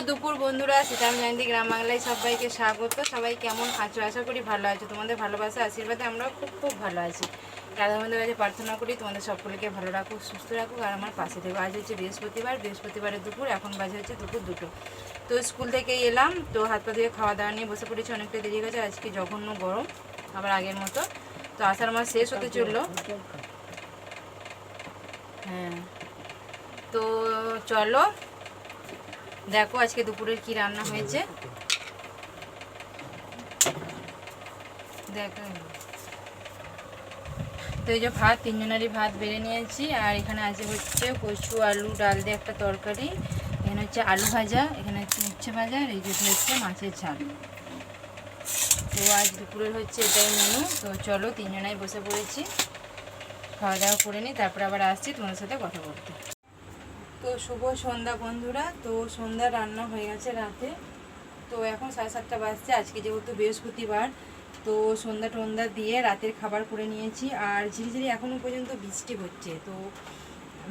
দুপুর বন্ধুরা, সীতারাম জয়ন্তী গ্রাম বাংলায় সবাইকে স্বাগত। সবাই কেমন আছো? আশা করি ভালো আছো। তোমাদের ভালোবাসা আশীর্বাদে আমরা খুব খুব ভালো আছি। রাধা বন্ধুর কাছে প্রার্থনা করি তোমাদের সকলকে ভালো রাখুক, সুস্থ রাখুক আর আমার পাশে থেকো। আজ হচ্ছে বৃহস্পতিবারের দুপুর, এখন বাজে হচ্ছে দুপুর 2টো। তো স্কুল থেকে এলাম, তো হাত পা ধুয়ে খাওয়া দাওয়া নিয়ে বসে পড়েছি। অনেকটা দেরি হয়ে গেছে, আজকে জঘন্য গরম আবার আগের মতো। তো আষাঢ় মাস শেষ হতে চললো। হ্যাঁ, তো চলো দেখো আজকে দুপুরের কি রান্না হয়েছে। দেখো, তো এই যে ভাত, তিনজনেরই ভাত বেড়ে নিয়েছি। আর এখানে আছে হচ্ছে কচু আলু ডাল দিয়ে একটা তরকারি, এখানে হচ্ছে আলু ভাজা, এখানে হচ্ছে উচ্ছে ভাজা, আর এই যে হচ্ছে মাছের ঝাল। তো আজ দুপুরের হচ্ছে এটাই মেনু। তো চলো তিনজনাই বসে পড়েছি, খাওয়া দাওয়া করে নিই, তারপরে আবার আসছি তোমাদের সাথে কথা বলতে। তো শুভ সন্ধ্যা বন্ধুরা। তো সন্ধ্যা রান্না হয়ে গেছে রাতে। তো এখন 7:30 বাজছে। আজকে যেহেতু বৃহস্পতিবার, তো সন্ধ্যা টন্ধ্যা দিয়ে রাতের খাবার করে নিয়েছি। আর ঝিরিঝিরি এখনও পর্যন্ত বৃষ্টি হচ্ছে। তো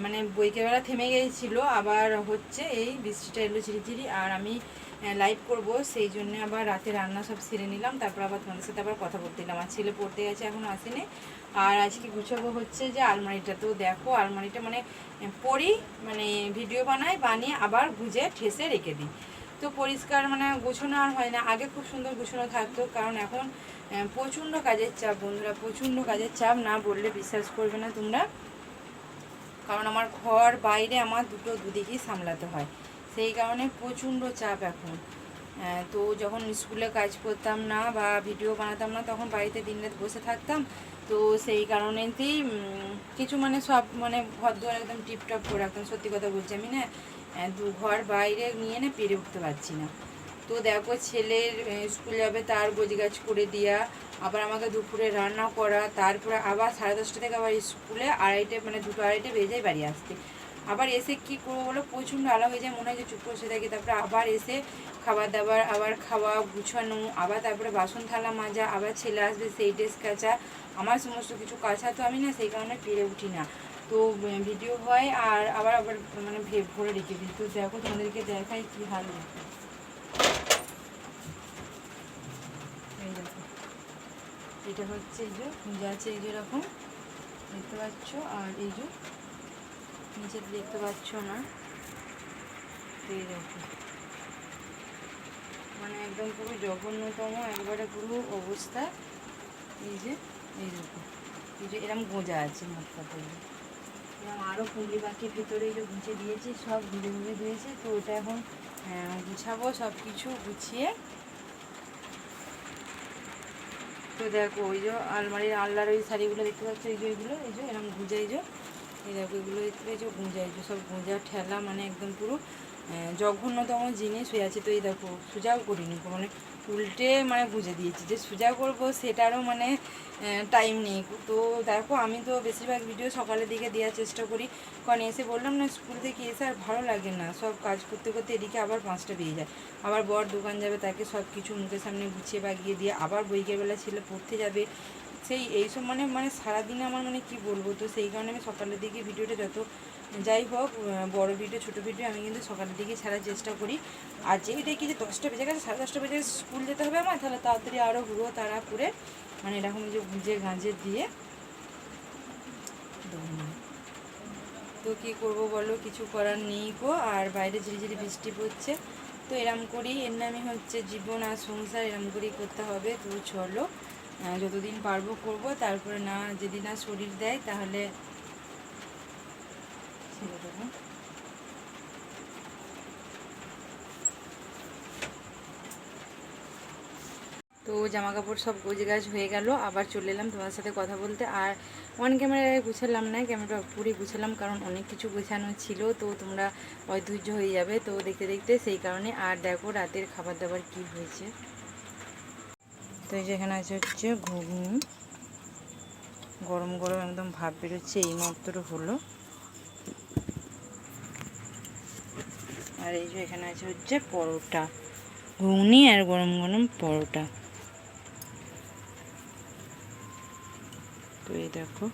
মানে বৈকালবেলা থেমে গিয়েছিল, আবার হচ্ছে এই বৃষ্টিটা এলো ঝিরিঝিরি। আর আমি লাইভ করব, সেই জন্য আবার রাতে রান্না সব সেরে নিলাম, তারপর আবার তোমাদের সাথে আবার কথা বলতে দিলাম। আর ছেলে পড়তে গেছে, এখনও আসেনি। আর আজকে গুছাবো হচ্ছে যে আলমারিটা। তো দেখো আলমারিটা মানে পরি, মানে ভিডিও বানিয়ে আবার গুজে ঠেসে রেখে দিই। তো পরিষ্কার মানে গোছানো আর হয় না। আগে খুব সুন্দর গোছানো থাকতো, কারণ এখন প্রচণ্ড কাজের চাপ বন্ধুরা, প্রচণ্ড কাজের চাপ, না বললে বিশ্বাস করবে না তোমরা। কারণ আমার ঘর বাইরে আমার দুদিকেই সামলাতে হয়, সেই কারণে প্রচণ্ড চাপ এখন। তো যখন স্কুলে কাজ করতাম না বা ভিডিও বানাতাম না, তখন বাড়িতে দিনরাত বসে থাকতাম। তো সেই কারণেতেই কিছু মানে সব মানে ঘর দুয়ার একদম টিপটপ করে রাখতাম। সত্যি কথা বলছি, আমি না ঘর বাইরে নিয়ে না পেরে উঠতে পারছি না। তো দেখো ছেলের স্কুল যাবে, তার গোছগাছ করে দেওয়া, আবার আমাকে দুপুরে রান্না করা, তারপরে আবার 10:30 থেকে আবার স্কুলে 2:30 মানে 2-2:30 বেজে যায় বাড়ি আসতে। আবার এসে কি করবো বলো, প্রচণ্ড আলা হয়ে যায়, মনে হয় যে চুপ বসে থাকি। তারপরে আবার এসে খাবার দাবার আবার খাওয়া, গুছানো, আবার তারপরে বাসন থালা মাজা, আবার ছেলে আসবে সেই ড্রেস কাচা, আমার সমস্ত কিছু কাছা। তো আমি না সেই কারণে পেরে উঠি না। তো ভিডিও হয় আর আবার মানে ভরে রেখে দিই। তো দেখো তোমাদেরকে দেখাই কি হাল। এই দেখো, এটা হচ্ছে এই যে খুঁজে আছে, এই যেরকম দেখতে পাচ্ছ। আর এই যে নিচে দেখতে পাচ্ছ না, এই দেখো মানে একদম পুরো জঘন্যতম একবারে পুরো অবস্থা। এই যে এই দেখো, এই যে এরকম গোঁজা আছে মোট কথা। এরকম আরও পুঁলি বাকির ভিতরে এই যে গুছিয়ে দিয়েছি, সব ঘুরে দিয়েছে। তো ওটা এখন গুছাবো, সব কিছু গুছিয়ে। তো দেখো ওই যে আলমারির আলনার ওই শাড়িগুলো দেখতে পাচ্ছ, এই যে এইগুলো এই যে এরকম গুঁজা, এই যে এই দেখো এগুলো এই যে গুঁজা, এই যে সব গুঁজা ঠেলা, মানে একদম পুরো জঘন্যতম জিনিস হয়ে আছে। তো এই দেখো সোজাও করিনি, মানে উল্টে মানে গুঁজে দিয়েছি। যে সোজা করবো সেটারও মানে টাইম নেই। তো দেখো আমি তো বেশিরভাগ ভিডিও সকালের দিকে দেওয়ার চেষ্টা করি, কারণ এসে বললাম না স্কুল থেকে এসে আর ভালো লাগে না। সব কাজ করতে করতে এদিকে আবার 5টা বেজে যায়। আবার বর দোকান যাবে, তাকে সব কিছু মুখের সামনে গুছিয়ে বাগিয়ে দিয়ে আবার বৈকালবেলা ছেলে পড়তে যাবে। সেই এইসব মানে মানে সারাদিনে আমার মানে কি বলবো। তো সেই কারণে আমি সকালের দিকে ভিডিওটা যত যাই হোক, বড় ভিডিও ছোটো ভিডিও আমি কিন্তু সকালের দিকে ছাড়ার চেষ্টা করি। আর যেই দেখি যে 10টা বেজে গেছে, 10:30 বেজে স্কুল যেতে হবে আমার, তাহলে তাড়াতাড়ি আরও হুড়ো তাড়া করে মানে এরকম যে গুঁজে গাঁজে দিয়ে। তো কী করবো বলো, কিছু করার নেই গো। আর বাইরে ঝিরিঝিরি বৃষ্টি পড়ছে। তো এরম করেই, এর নামই হচ্ছে জীবন আর সংসার, এরম করেই করতে হবে। তো চলো যতদিন পারবো করবো, তারপরে না যদি না শরীর দেয় তাহলে ছেড়ে দেবো। তো জামা কাপড় সব গোছগাছ হয়ে গেল, আবার চলে এলাম তোমার সাথে কথা বলতে। আর অন ক্যামেরায় গুছালাম না, ক্যামেরা পুরোই গুছালাম, কারণ অনেক কিছু গোছানো ছিল। তো তোমরা অধৈর্য হয়ে যাবে তো দেখতে দেখতে, সেই কারণে। আর দেখো রাতের খাবার দাবার কি হয়েছে। তো এই যে এখানে আছে হচ্ছে ঘুগনি, গরম গরম একদম ভাপ বেরোচ্ছে, এই মাত্র হলো। আর এই যে এখানে আছে হচ্ছে পরোটা, ঘুগনি আর গরম গরম পরোটা। তো এই দেখো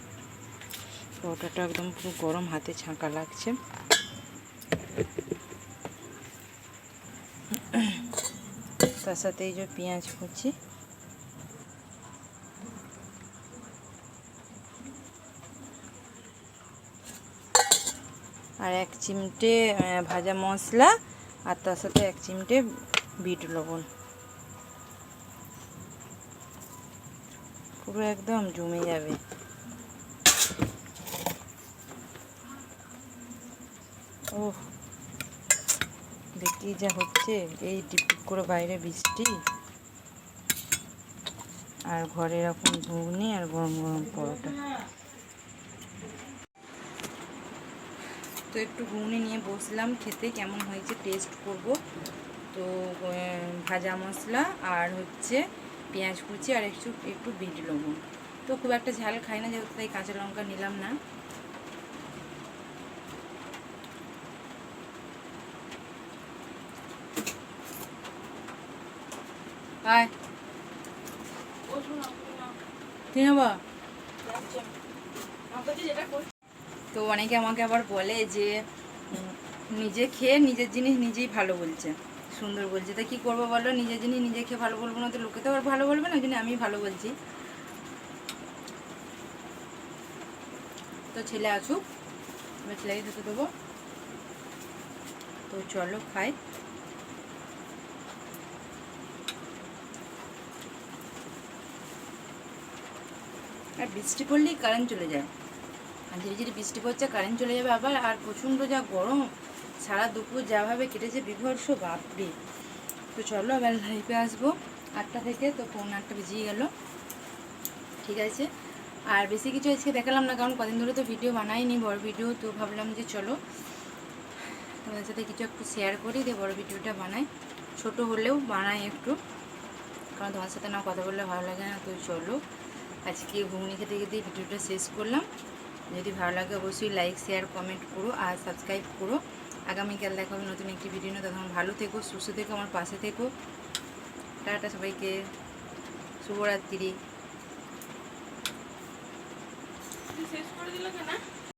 পরোটাটা একদম পুরো গরম, হাতে ছাঁকা লাগছে। তার সাথে এই যে পেঁয়াজ কুচি, আর 1 চিমটে ভাজা মশলা, আর তার সাথে 1 চিমটে বিট লবণ। পুরো একদম জমে যাবে। ওহ, দেখি যা হচ্ছে, এই টিপটিপ করে বাইরে বৃষ্টি, আর ঘরে এরকম ঘুগনি আর গরম গরম পরোটা। তো একটু ঘুগনি নিয়ে বসলাম খেতে, কেমন হয়েছে টেস্ট করব। তো ভাজা মশলা আর হচ্ছে পেঁয়াজ কুচি আর একটু একটু বিট লবণ। তো খুব একটা ঝাল খাই না যেহেতু, তাই কাঁচা লঙ্কা নিলাম না। আয় তো অনেকে আমাকে আবার বলে যে নিজে খেয়ে নিজের জিনিস নিজেই ভালো বলছে, সুন্দর বলছে। তা কী করবো বলো, নিজের জিনিস নিজে খেয়ে ভালো বলবো না তো লোকে তো আবার ভালো বলবে না, ওই জন্য আমি ভালো বলছি। তো ছেলে আসুক, এবার ছেলেকে খেতে দেবো। তো চলো খাই। আর বৃষ্টি পড়লেই কারেন্ট চলে যায়, আর ধীরে ধীরে বৃষ্টি পড়ছে, কারেন্ট চলে যাবে আবার। আর প্রচণ্ড যা গরম, সারা দুপুর যাভাবে কেটেছে বিভৎস, বাপরে। তো চলো এবার লাইভে আসবো 8টা থেকে, তো 8:45 বেজিয়ে গেল। ঠিক আছে, আর বেশি কিছু আজকে দেখালাম না, কারণ কদিন ধরে তো ভিডিও বানাইনি বড় ভিডিও। তো ভাবলাম যে চলো তোমাদের সাথে কিছু একটু শেয়ার করি, দিয়ে বড় ভিডিওটা বানাই। ছোট হলেও বানাই একটু, কারণ তোমার সাথে না কথা বললে ভালো লাগে না। তো চলো আজকে ঘুগনি খেতে খেতে ভিডিওটা শেষ করলাম। যদি ভালো লাগে অবশ্যই লাইক, শেয়ার, কমেন্ট করো আর সাবস্ক্রাইব করো। আগামীকাল দেখা হবে নতুন একটি ভিডিও নিয়ে। তখন ভালো থেকো, সুস্থ থেকো, আমার পাশে থেকো। টাটা সবাইকে, শুভরাত্রি। শেষ করে দিল কেন?